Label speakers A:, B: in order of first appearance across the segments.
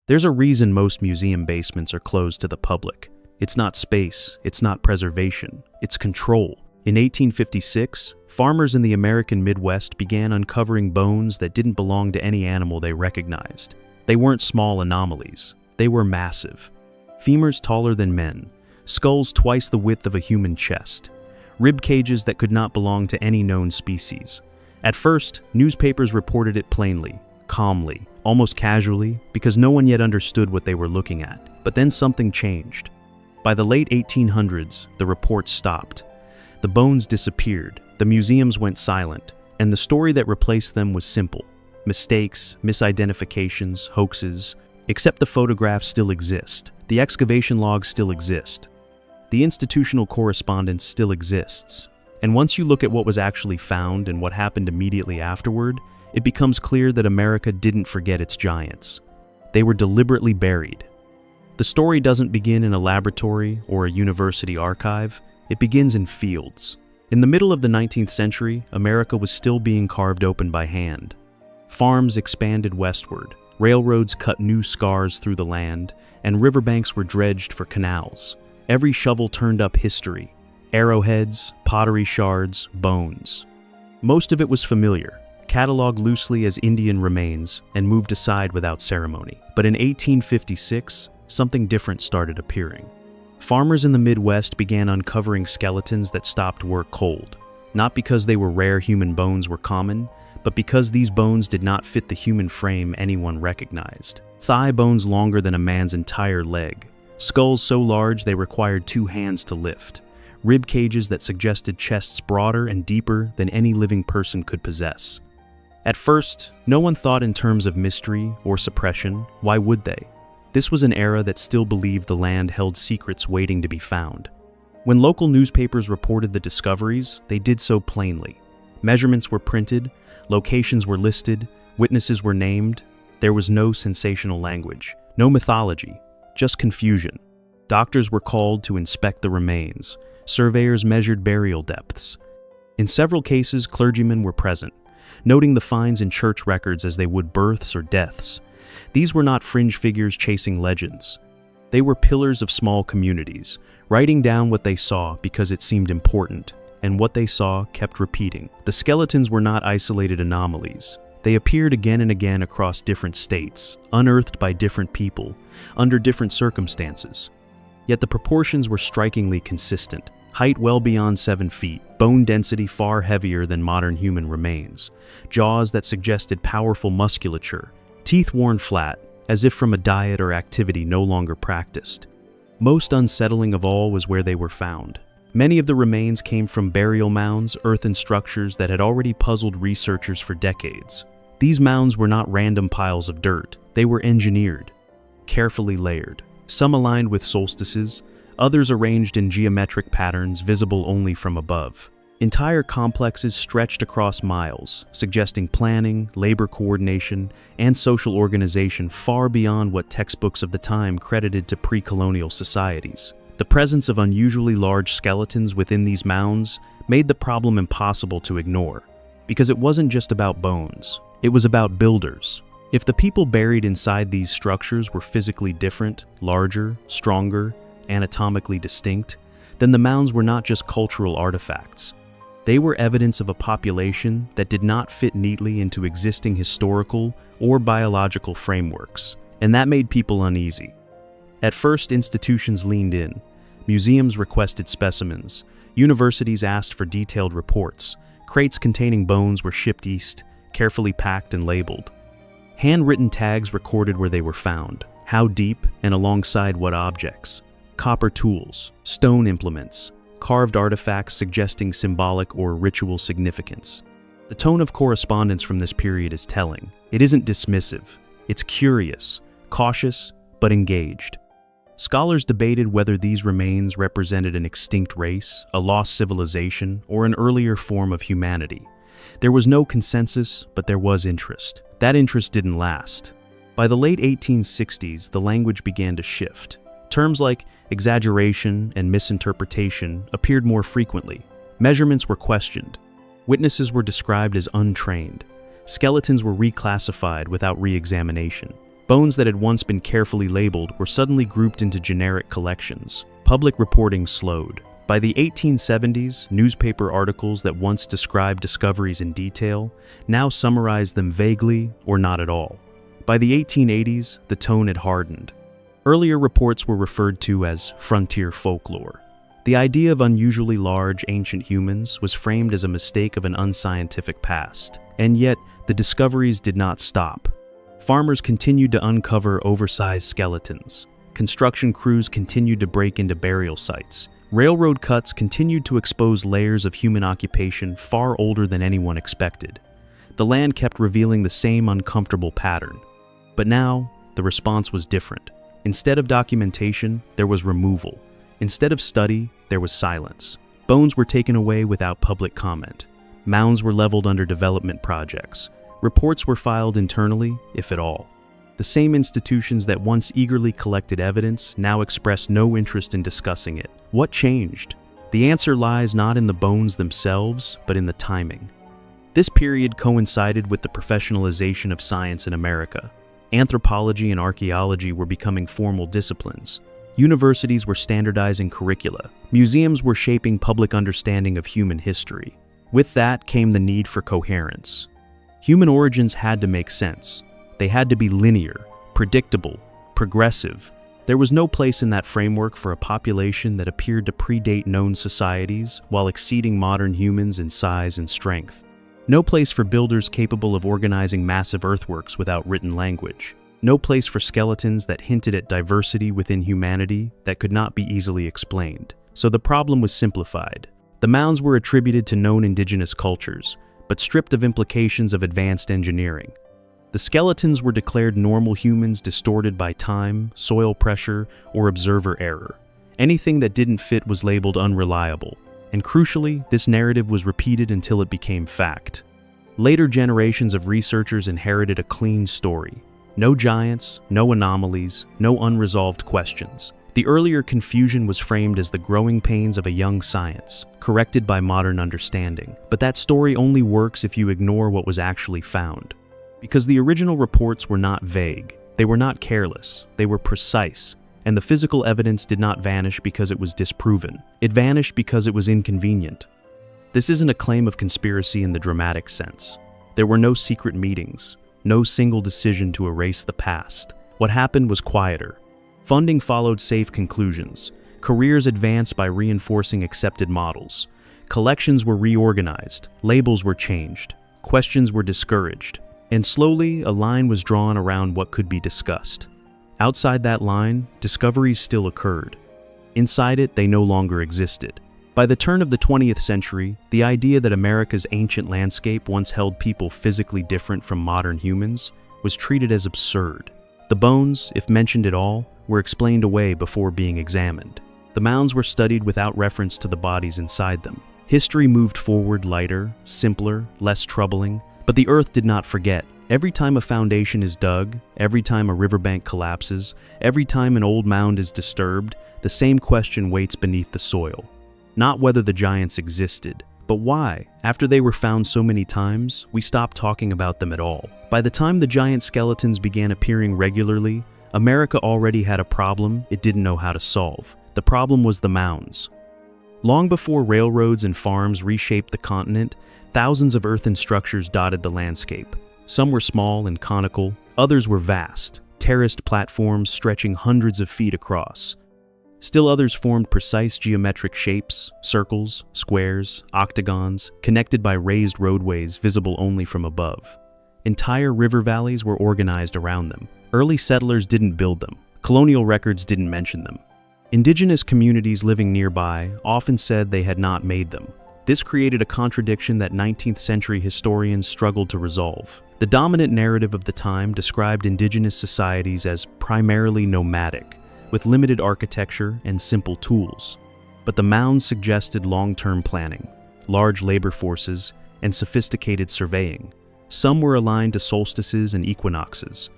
A: There's a reason most museum basements are closed to the public. It's not space, it's not preservation, it's control. In 1856, farmers in the American Midwest began uncovering bones that didn't belong to any animal they recognized. They weren't small anomalies, they were massive. Femurs taller than men, skulls twice the width of a human chest, rib cages that could not belong to any known species. At first, newspapers reported it plainly, calmly, almost casually, because no one yet understood what they were looking at. But then something changed. By the late 1800s, the reports stopped. The bones disappeared, the museums went silent, and the story that replaced them was simple. Mistakes, misidentifications, hoaxes. Except the photographs still exist. The excavation logs still exist. The institutional correspondence still exists. And once you look at what was actually found and what happened immediately afterward, it becomes clear that America didn't forget its giants. They were deliberately buried. The story doesn't begin in a laboratory or a university archive. It begins in fields. In the middle of the 19th century, America was still being carved open by hand. Farms expanded westward, railroads cut new scars through the land, and riverbanks were dredged for canals. Every shovel turned up history: arrowheads, pottery shards, bones. Most of it was familiar, cataloged loosely as Indian remains, and moved aside without ceremony. But in 1856, something different started appearing. Farmers in the Midwest began uncovering skeletons that stopped work cold, not because they were rare human bones were common, but because these bones did not fit the human frame anyone recognized. Thigh bones longer than a man's entire leg, skulls so large they required 2 hands to lift, rib cages that suggested chests broader and deeper than any living person could possess. At first, no one thought in terms of mystery or suppression. Why would they? This was an era that still believed the land held secrets waiting to be found. When local newspapers reported the discoveries, they did so plainly. Measurements were printed, locations were listed, witnesses were named. There was no sensational language, no mythology, just confusion. Doctors were called to inspect the remains. Surveyors measured burial depths. In several cases, clergymen were present, noting the finds in church records as they would births or deaths. These were not fringe figures chasing legends. They were pillars of small communities, writing down what they saw because it seemed important, and what they saw kept repeating. The skeletons were not isolated anomalies. They appeared again and again across different states, unearthed by different people, under different circumstances. Yet the proportions were strikingly consistent. Height well beyond 7 feet, bone density far heavier than modern human remains, jaws that suggested powerful musculature, teeth worn flat, as if from a diet or activity no longer practiced. Most unsettling of all was where they were found. Many of the remains came from burial mounds, earthen structures that had already puzzled researchers for decades. These mounds were not random piles of dirt. They were engineered, carefully layered. Some aligned with solstices, others arranged in geometric patterns visible only from above. Entire complexes stretched across miles, suggesting planning, labor coordination, and social organization far beyond what textbooks of the time credited to pre-colonial societies. The presence of unusually large skeletons within these mounds made the problem impossible to ignore, because it wasn't just about bones, it was about builders. If the people buried inside these structures were physically different, larger, stronger, anatomically distinct, then the mounds were not just cultural artifacts. They were evidence of a population that did not fit neatly into existing historical or biological frameworks, and that made people uneasy. At first, institutions leaned in. Museums requested specimens. Universities asked for detailed reports. Crates containing bones were shipped east, carefully packed and labeled. Handwritten tags recorded where they were found, how deep, and alongside what objects. Copper tools, stone implements, carved artifacts suggesting symbolic or ritual significance. The tone of correspondence from this period is telling. It isn't dismissive. It's curious, cautious, but engaged. Scholars debated whether these remains represented an extinct race, a lost civilization, or an earlier form of humanity. There was no consensus, but there was interest. That interest didn't last. By the late 1860s, the language began to shift. Terms like exaggeration and misinterpretation appeared more frequently. Measurements were questioned. Witnesses were described as untrained. Skeletons were reclassified without re-examination. Bones that had once been carefully labeled were suddenly grouped into generic collections. Public reporting slowed. By the 1870s, newspaper articles that once described discoveries in detail now summarized them vaguely or not at all. By the 1880s, the tone had hardened. Earlier reports were referred to as frontier folklore. The idea of unusually large ancient humans was framed as a mistake of an unscientific past. And yet, the discoveries did not stop. Farmers continued to uncover oversized skeletons. Construction crews continued to break into burial sites. Railroad cuts continued to expose layers of human occupation far older than anyone expected. The land kept revealing the same uncomfortable pattern. But now, the response was different. Instead of documentation, there was removal. Instead of study, there was silence. Bones were taken away without public comment. Mounds were leveled under development projects. Reports were filed internally, if at all. The same institutions that once eagerly collected evidence now expressed no interest in discussing it. What changed? The answer lies not in the bones themselves, but in the timing. This period coincided with the professionalization of science in America. Anthropology and archaeology were becoming formal disciplines. Universities were standardizing curricula. Museums were shaping public understanding of human history. With that came the need for coherence. Human origins had to make sense. They had to be linear, predictable, progressive. There was no place in that framework for a population that appeared to predate known societies while exceeding modern humans in size and strength. No place for builders capable of organizing massive earthworks without written language. No place for skeletons that hinted at diversity within humanity that could not be easily explained. So the problem was simplified. The mounds were attributed to known indigenous cultures, but stripped of implications of advanced engineering. The skeletons were declared normal humans distorted by time, soil pressure, or observer error. Anything that didn't fit was labeled unreliable, and crucially, this narrative was repeated until it became fact. Later generations of researchers inherited a clean story. No giants, no anomalies, no unresolved questions. The earlier confusion was framed as the growing pains of a young science, corrected by modern understanding. But that story only works if you ignore what was actually found. Because the original reports were not vague, they were not careless, they were precise, and the physical evidence did not vanish because it was disproven. It vanished because it was inconvenient. This isn't a claim of conspiracy in the dramatic sense. There were no secret meetings, no single decision to erase the past. What happened was quieter. Funding followed safe conclusions. Careers advanced by reinforcing accepted models. Collections were reorganized. Labels were changed. Questions were discouraged. And slowly, a line was drawn around what could be discussed. Outside that line, discoveries still occurred. Inside it, they no longer existed. By the turn of the 20th century, the idea that America's ancient landscape once held people physically different from modern humans was treated as absurd. The bones, if mentioned at all, were explained away before being examined. The mounds were studied without reference to the bodies inside them. History moved forward lighter, simpler, less troubling, but the earth did not forget. Every time a foundation is dug, every time a riverbank collapses, every time an old mound is disturbed, the same question waits beneath the soil. Not whether the giants existed, but why? After they were found so many times, we stopped talking about them at all. By the time the giant skeletons began appearing regularly, America already had a problem it didn't know how to solve. The problem was the mounds. Long before railroads and farms reshaped the continent, thousands of earthen structures dotted the landscape. Some were small and conical, others were vast, terraced platforms stretching hundreds of feet across. Still others formed precise geometric shapes, circles, squares, octagons, connected by raised roadways visible only from above. Entire river valleys were organized around them. Early settlers didn't build them. Colonial records didn't mention them. Indigenous communities living nearby often said they had not made them. This created a contradiction that 19th century historians struggled to resolve. The dominant narrative of the time described indigenous societies as primarily nomadic, with limited architecture and simple tools. But the mounds suggested long-term planning, large labor forces, and sophisticated surveying. Some were aligned to solstices and equinoxes.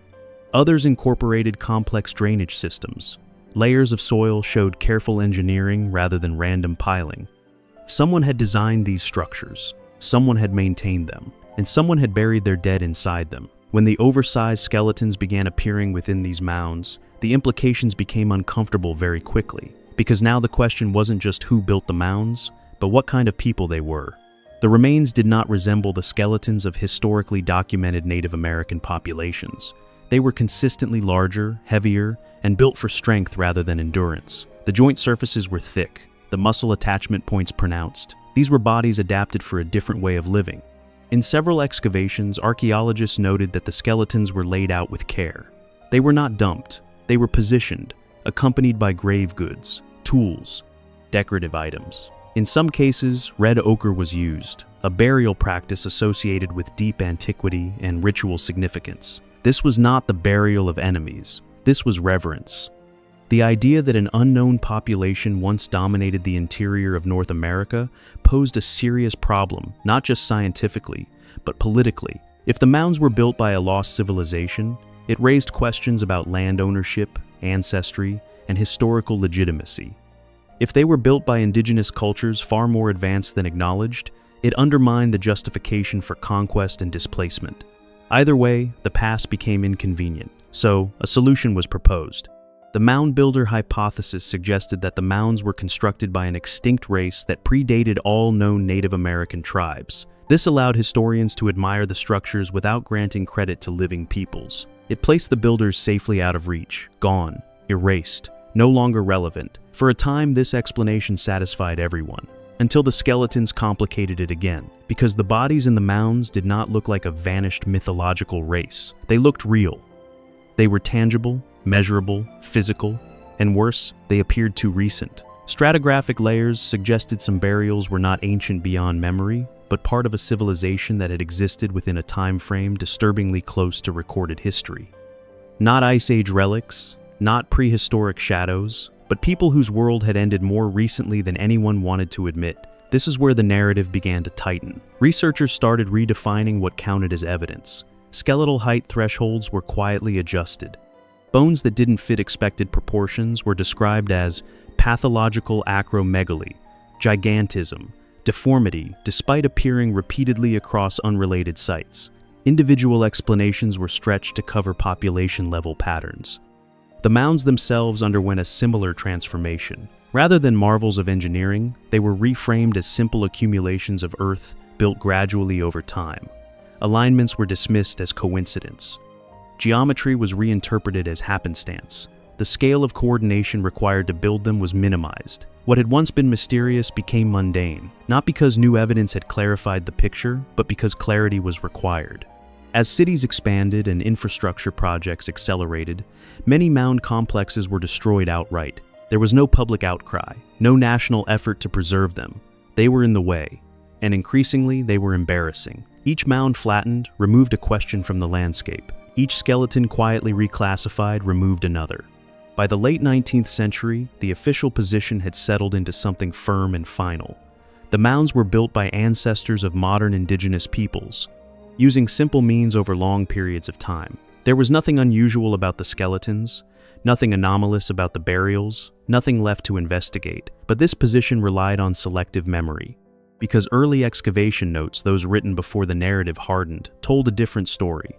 A: Others incorporated complex drainage systems. Layers of soil showed careful engineering rather than random piling. Someone had designed these structures, someone had maintained them, and someone had buried their dead inside them. When the oversized skeletons began appearing within these mounds, the implications became uncomfortable very quickly, because now the question wasn't just who built the mounds, but what kind of people they were. The remains did not resemble the skeletons of historically documented Native American populations. They were consistently larger, heavier, and built for strength rather than endurance. The joint surfaces were thick, the muscle attachment points pronounced. These were bodies adapted for a different way of living. In several excavations, archaeologists noted that the skeletons were laid out with care. They were not dumped, they were positioned, accompanied by grave goods, tools, decorative items. In some cases, red ochre was used, a burial practice associated with deep antiquity and ritual significance. This was not the burial of enemies, this was reverence. The idea that an unknown population once dominated the interior of North America posed a serious problem, not just scientifically, but politically. If the mounds were built by a lost civilization, it raised questions about land ownership, ancestry, and historical legitimacy. If they were built by indigenous cultures far more advanced than acknowledged, it undermined the justification for conquest and displacement. Either way, the past became inconvenient, so a solution was proposed. The mound builder hypothesis suggested that the mounds were constructed by an extinct race that predated all known Native American tribes. This allowed historians to admire the structures without granting credit to living peoples. It placed the builders safely out of reach, gone, erased, no longer relevant. For a time, this explanation satisfied everyone, until the skeletons complicated it again, because the bodies in the mounds did not look like a vanished mythological race. They looked real. They were tangible, measurable, physical, and worse, they appeared too recent. Stratigraphic layers suggested some burials were not ancient beyond memory, but part of a civilization that had existed within a time frame disturbingly close to recorded history. Not Ice Age relics, not prehistoric shadows, but people whose world had ended more recently than anyone wanted to admit. This is where the narrative began to tighten. Researchers started redefining what counted as evidence. Skeletal height thresholds were quietly adjusted. Bones that didn't fit expected proportions were described as pathological acromegaly, gigantism, deformity, despite appearing repeatedly across unrelated sites. Individual explanations were stretched to cover population-level patterns. The mounds themselves underwent a similar transformation. Rather than marvels of engineering, they were reframed as simple accumulations of earth built gradually over time. Alignments were dismissed as coincidence. Geometry was reinterpreted as happenstance. The scale of coordination required to build them was minimized. What had once been mysterious became mundane, not because new evidence had clarified the picture, but because clarity was required. As cities expanded and infrastructure projects accelerated, many mound complexes were destroyed outright. There was no public outcry, no national effort to preserve them. They were in the way, and increasingly they were embarrassing. Each mound flattened, removed a question from the landscape. Each skeleton quietly reclassified, removed another. By the late 19th century, the official position had settled into something firm and final. The mounds were built by ancestors of modern indigenous peoples, using simple means over long periods of time. There was nothing unusual about the skeletons, nothing anomalous about the burials, nothing left to investigate, but this position relied on selective memory. Because early excavation notes, those written before the narrative hardened, told a different story.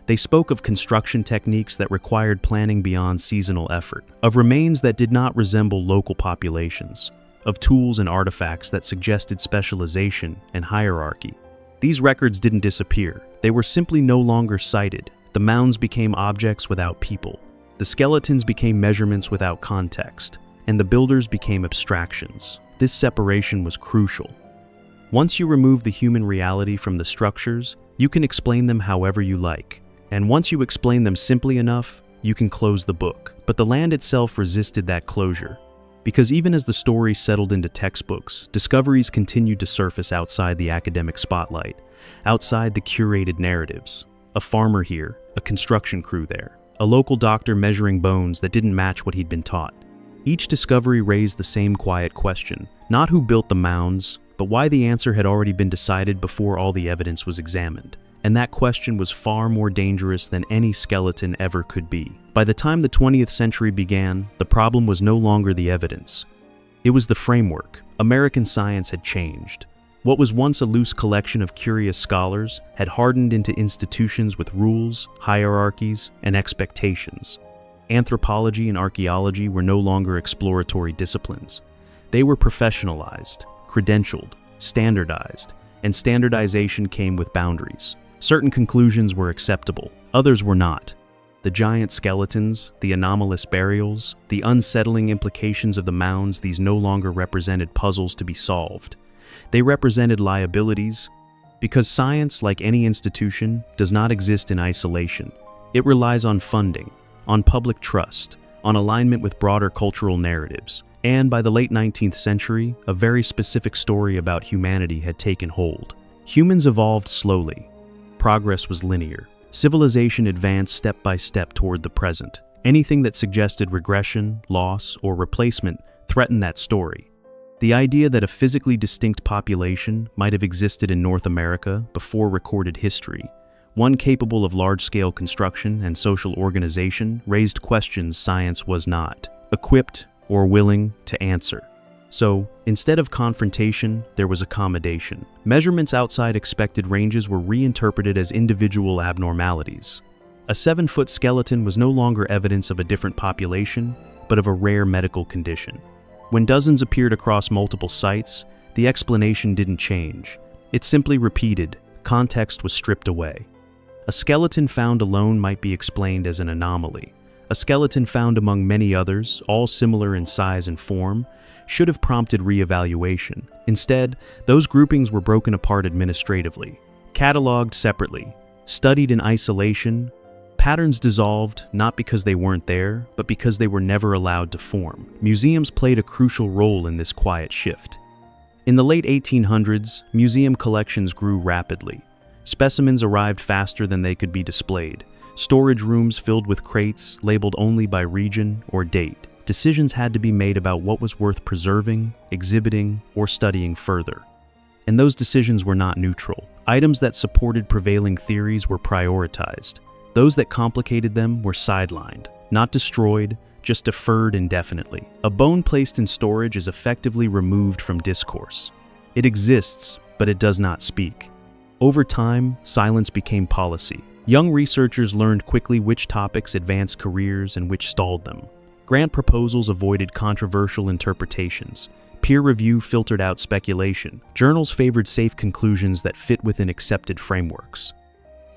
A: They spoke of construction techniques that required planning beyond seasonal effort, of remains that did not resemble local populations, of tools and artifacts that suggested specialization and hierarchy. These records didn't disappear. They were simply no longer cited. The mounds became objects without people. The skeletons became measurements without context, and the builders became abstractions. This separation was crucial. Once you remove the human reality from the structures, you can explain them however you like. And once you explain them simply enough, you can close the book. But the land itself resisted that closure. Because even as the story settled into textbooks, discoveries continued to surface outside the academic spotlight, outside the curated narratives. A farmer here, a construction crew there, a local doctor measuring bones that didn't match what he'd been taught. Each discovery raised the same quiet question, not who built the mounds, but why the answer had already been decided before all the evidence was examined. And that question was far more dangerous than any skeleton ever could be. By the time the 20th century began, the problem was no longer the evidence. It was the framework. American science had changed. What was once a loose collection of curious scholars had hardened into institutions with rules, hierarchies, and expectations. Anthropology and archaeology were no longer exploratory disciplines. They were professionalized, credentialed, standardized, and standardization came with boundaries. Certain conclusions were acceptable, others were not. The giant skeletons, the anomalous burials, the unsettling implications of the mounds, these no longer represented puzzles to be solved. They represented liabilities, because science, like any institution, does not exist in isolation. It relies on funding, on public trust, on alignment with broader cultural narratives. And by the late 19th century, a very specific story about humanity had taken hold. Humans evolved slowly. Progress was linear. Civilization advanced step by step toward the present. Anything that suggested regression, loss, or replacement threatened that story. The idea that a physically distinct population might have existed in North America before recorded history, one capable of large-scale construction and social organization, raised questions science was not equipped or willing to answer. So, instead of confrontation, there was accommodation. Measurements outside expected ranges were reinterpreted as individual abnormalities. A 7-foot skeleton was no longer evidence of a different population, but of a rare medical condition. When dozens appeared across multiple sites, the explanation didn't change. It simply repeated, context was stripped away. A skeleton found alone might be explained as an anomaly. A skeleton found among many others, all similar in size and form, should have prompted reevaluation. Instead, those groupings were broken apart administratively, cataloged separately, studied in isolation. Patterns dissolved not because they weren't there, but because they were never allowed to form. Museums played a crucial role in this quiet shift. In the late 1800s, museum collections grew rapidly. Specimens arrived faster than they could be displayed. Storage rooms filled with crates, labeled only by region or date. Decisions had to be made about what was worth preserving, exhibiting, or studying further. And those decisions were not neutral. Items that supported prevailing theories were prioritized. Those that complicated them were sidelined, not destroyed, just deferred indefinitely. A bone placed in storage is effectively removed from discourse. It exists, but it does not speak. Over time, silence became policy. Young researchers learned quickly which topics advanced careers and which stalled them. Grant proposals avoided controversial interpretations. Peer review filtered out speculation. Journals favored safe conclusions that fit within accepted frameworks.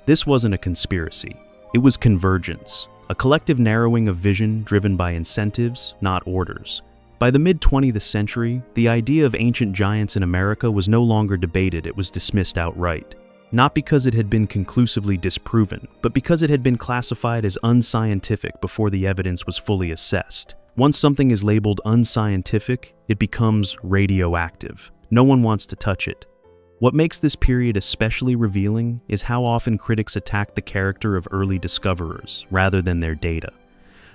A: This wasn't a conspiracy. It was convergence, a collective narrowing of vision driven by incentives, not orders. By the mid-20th century, the idea of ancient giants in America was no longer debated, it was dismissed outright. Not because it had been conclusively disproven, but because it had been classified as unscientific before the evidence was fully assessed. Once something is labeled unscientific, it becomes radioactive. No one wants to touch it. What makes this period especially revealing is how often critics attack the character of early discoverers rather than their data.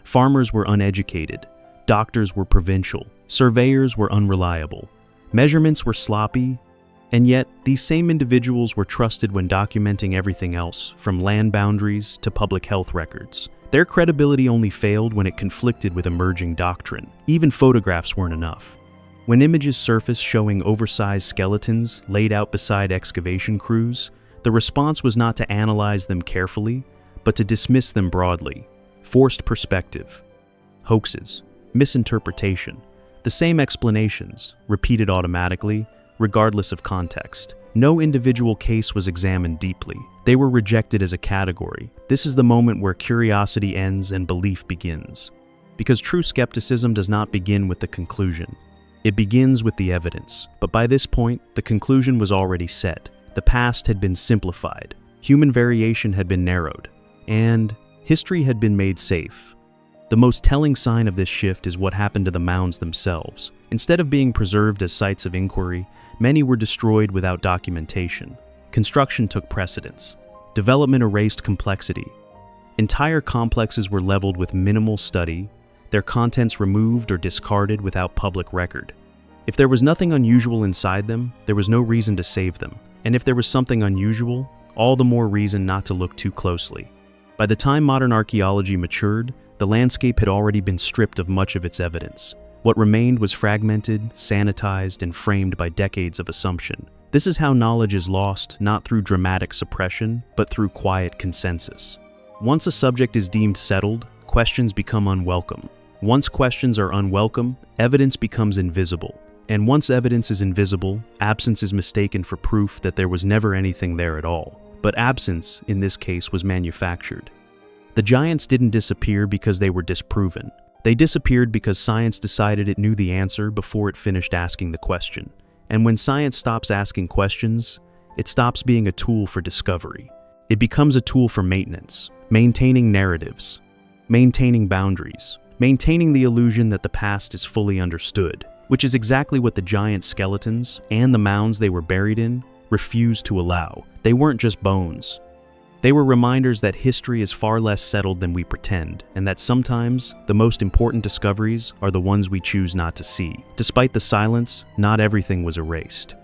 A: Farmers were uneducated, doctors were provincial, surveyors were unreliable, measurements were sloppy, and yet these same individuals were trusted when documenting everything else, from land boundaries to public health records. Their credibility only failed when it conflicted with emerging doctrine. Even photographs weren't enough. When images surfaced showing oversized skeletons laid out beside excavation crews, the response was not to analyze them carefully, but to dismiss them broadly. Forced perspective, hoaxes, misinterpretation, the same explanations, repeated automatically, regardless of context. No individual case was examined deeply. They were rejected as a category. This is the moment where curiosity ends and belief begins. Because true skepticism does not begin with the conclusion. It begins with the evidence. But by this point, the conclusion was already set. The past had been simplified. Human variation had been narrowed. And history had been made safe. The most telling sign of this shift is what happened to the mounds themselves. Instead of being preserved as sites of inquiry, many were destroyed without documentation. Construction took precedence. Development erased complexity. Entire complexes were leveled with minimal study, their contents removed or discarded without public record. If there was nothing unusual inside them, there was no reason to save them. And if there was something unusual, all the more reason not to look too closely. By the time modern archaeology matured, the landscape had already been stripped of much of its evidence. What remained was fragmented, sanitized, and framed by decades of assumption. This is how knowledge is lost, not through dramatic suppression, but through quiet consensus. Once a subject is deemed settled, questions become unwelcome. Once questions are unwelcome, evidence becomes invisible. And once evidence is invisible, absence is mistaken for proof that there was never anything there at all. But absence, in this case, was manufactured. The giants didn't disappear because they were disproven. They disappeared because science decided it knew the answer before it finished asking the question. And when science stops asking questions, it stops being a tool for discovery. It becomes a tool for maintenance, maintaining narratives, maintaining boundaries, maintaining the illusion that the past is fully understood, which is exactly what the giant skeletons and the mounds they were buried in refused to allow. They weren't just bones. They were reminders that history is far less settled than we pretend, and that sometimes the most important discoveries are the ones we choose not to see. Despite the silence, not everything was erased.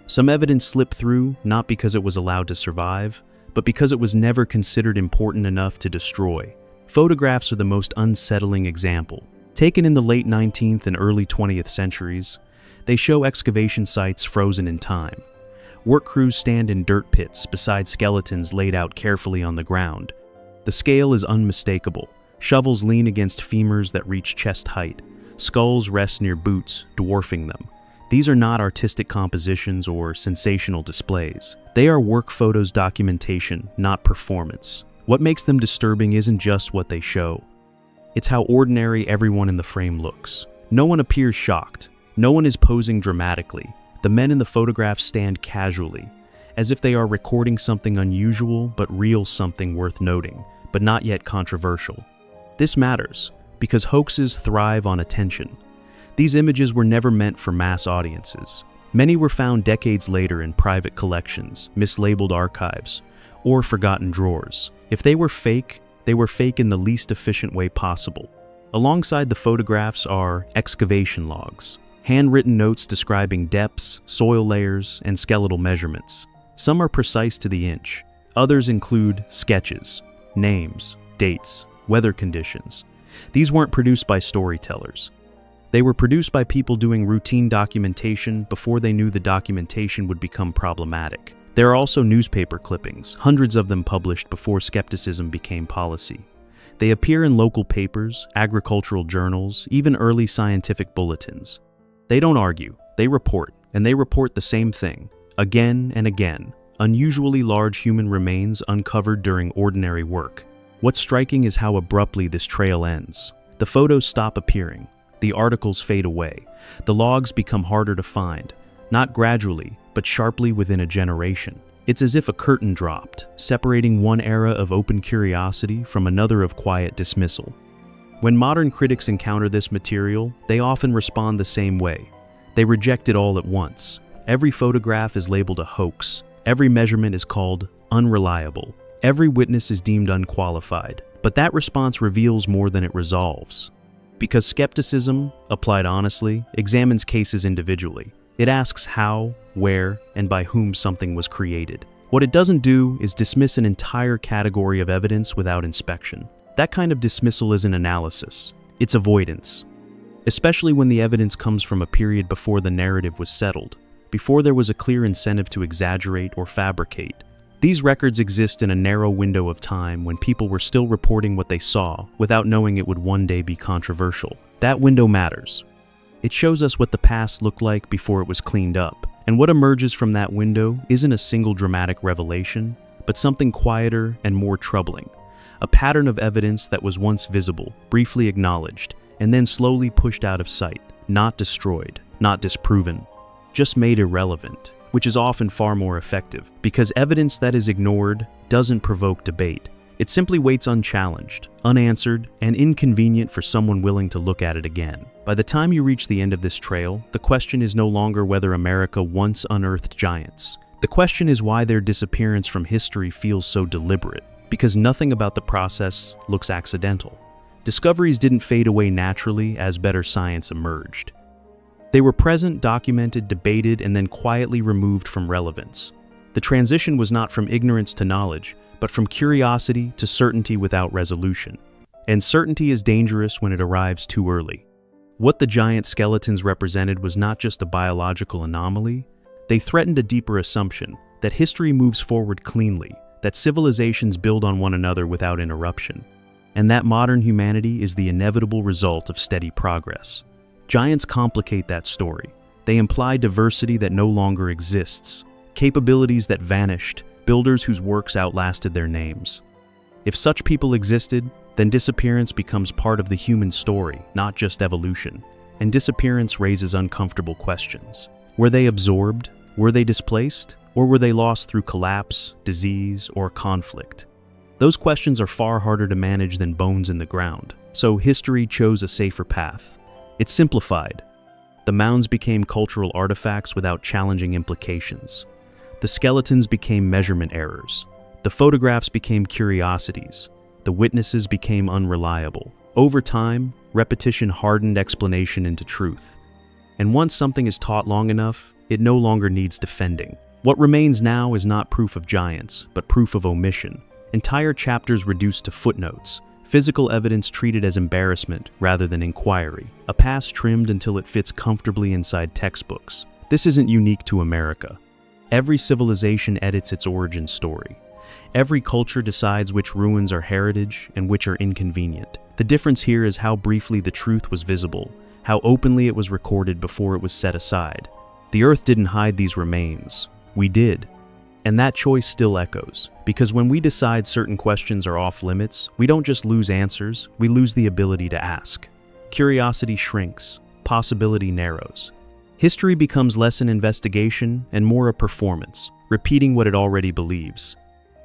A: Some evidence slipped through, not because it was allowed to survive, but because it was never considered important enough to destroy. Photographs are the most unsettling example. Taken in the late 19th and early 20th centuries, they show excavation sites frozen in time. Work crews stand in dirt pits beside skeletons laid out carefully on the ground. The scale is unmistakable. Shovels lean against femurs that reach chest height. Skulls rest near boots, dwarfing them. These are not artistic compositions or sensational displays. They are work photos documentation, not performance. What makes them disturbing isn't just what they show. It's how ordinary everyone in the frame looks. No one appears shocked. No one is posing dramatically. The men in the photographs stand casually, as if they are recording something unusual but real, something worth noting, but not yet controversial. This matters, because hoaxes thrive on attention. These images were never meant for mass audiences. Many were found decades later in private collections, mislabeled archives, or forgotten drawers. If they were fake in the least efficient way possible. Alongside the photographs are excavation logs, handwritten notes describing depths, soil layers, and skeletal measurements. Some are precise to the inch. Others include sketches, names, dates, weather conditions. These weren't produced by storytellers. They were produced by people doing routine documentation before they knew the documentation would become problematic. There are also newspaper clippings, hundreds of them published before skepticism became policy. They appear in local papers, agricultural journals, even early scientific bulletins. They don't argue, they report, and they report the same thing, again and again. Unusually large human remains uncovered during ordinary work. What's striking is how abruptly this trail ends. The photos stop appearing, the articles fade away, the logs become harder to find, not gradually, but sharply within a generation. It's as if a curtain dropped, separating one era of open curiosity from another of quiet dismissal. When modern critics encounter this material, they often respond the same way. They reject it all at once. Every photograph is labeled a hoax. Every measurement is called unreliable. Every witness is deemed unqualified. But that response reveals more than it resolves. Because skepticism, applied honestly, examines cases individually. It asks how, where, and by whom something was created. What it doesn't do is dismiss an entire category of evidence without inspection. That kind of dismissal isn't analysis, it's avoidance. Especially when the evidence comes from a period before the narrative was settled, before there was a clear incentive to exaggerate or fabricate. These records exist in a narrow window of time when people were still reporting what they saw without knowing it would one day be controversial. That window matters. It shows us what the past looked like before it was cleaned up. And what emerges from that window isn't a single dramatic revelation, but something quieter and more troubling. A pattern of evidence that was once visible, briefly acknowledged, and then slowly pushed out of sight, not destroyed, not disproven, just made irrelevant, which is often far more effective, because evidence that is ignored doesn't provoke debate. It simply waits unchallenged, unanswered, and inconvenient for someone willing to look at it again. By the time you reach the end of this trail, the question is no longer whether America once unearthed giants. The question is why their disappearance from history feels so deliberate. Because nothing about the process looks accidental. Discoveries didn't fade away naturally as better science emerged. They were present, documented, debated, and then quietly removed from relevance. The transition was not from ignorance to knowledge, but from curiosity to certainty without resolution. And certainty is dangerous when it arrives too early. What the giant skeletons represented was not just a biological anomaly, They threatened a deeper assumption, that history moves forward cleanly, that civilizations build on one another without interruption, and that modern humanity is the inevitable result of steady progress. Giants complicate that story. They imply diversity that no longer exists, capabilities that vanished, builders whose works outlasted their names. If such people existed, then disappearance becomes part of the human story, not just evolution. And disappearance raises uncomfortable questions. Were they absorbed? Were they displaced? Or were they lost through collapse, disease, or conflict? Those questions are far harder to manage than bones in the ground, so history chose a safer path. It simplified. The mounds became cultural artifacts without challenging implications. The skeletons became measurement errors. The photographs became curiosities. The witnesses became unreliable. Over time, repetition hardened explanation into truth. And once something is taught long enough, it no longer needs defending. What remains now is not proof of giants, but proof of omission. Entire chapters reduced to footnotes, physical evidence treated as embarrassment rather than inquiry, a past trimmed until it fits comfortably inside textbooks. This isn't unique to America. Every civilization edits its origin story. Every culture decides which ruins are heritage and which are inconvenient. The difference here is how briefly the truth was visible, how openly it was recorded before it was set aside. The Earth didn't hide these remains. We did. And that choice still echoes, because when we decide certain questions are off limits, we don't just lose answers, we lose the ability to ask. Curiosity shrinks, possibility narrows. History becomes less an investigation and more a performance, repeating what it already believes.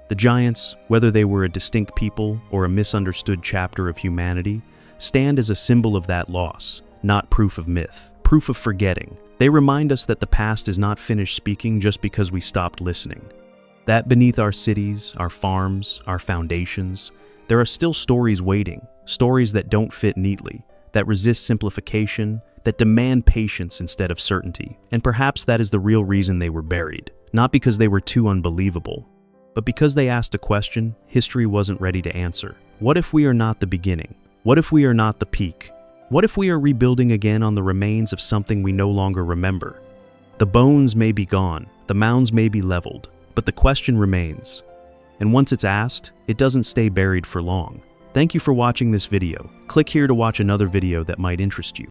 A: The giants, whether they were a distinct people or a misunderstood chapter of humanity, stand as a symbol of that loss, not proof of myth, proof of forgetting. They remind us that the past is not finished speaking just because we stopped listening. That beneath our cities, our farms, our foundations, there are still stories waiting, stories that don't fit neatly, that resist simplification, that demand patience instead of certainty. And perhaps that is the real reason they were buried, not because they were too unbelievable, but because they asked a question history wasn't ready to answer. What if we are not the beginning? What if we are not the peak? What if we are rebuilding again on the remains of something we no longer remember? The bones may be gone, the mounds may be leveled, but the question remains. And once it's asked, it doesn't stay buried for long. Thank you for watching this video. Click here to watch another video that might interest you.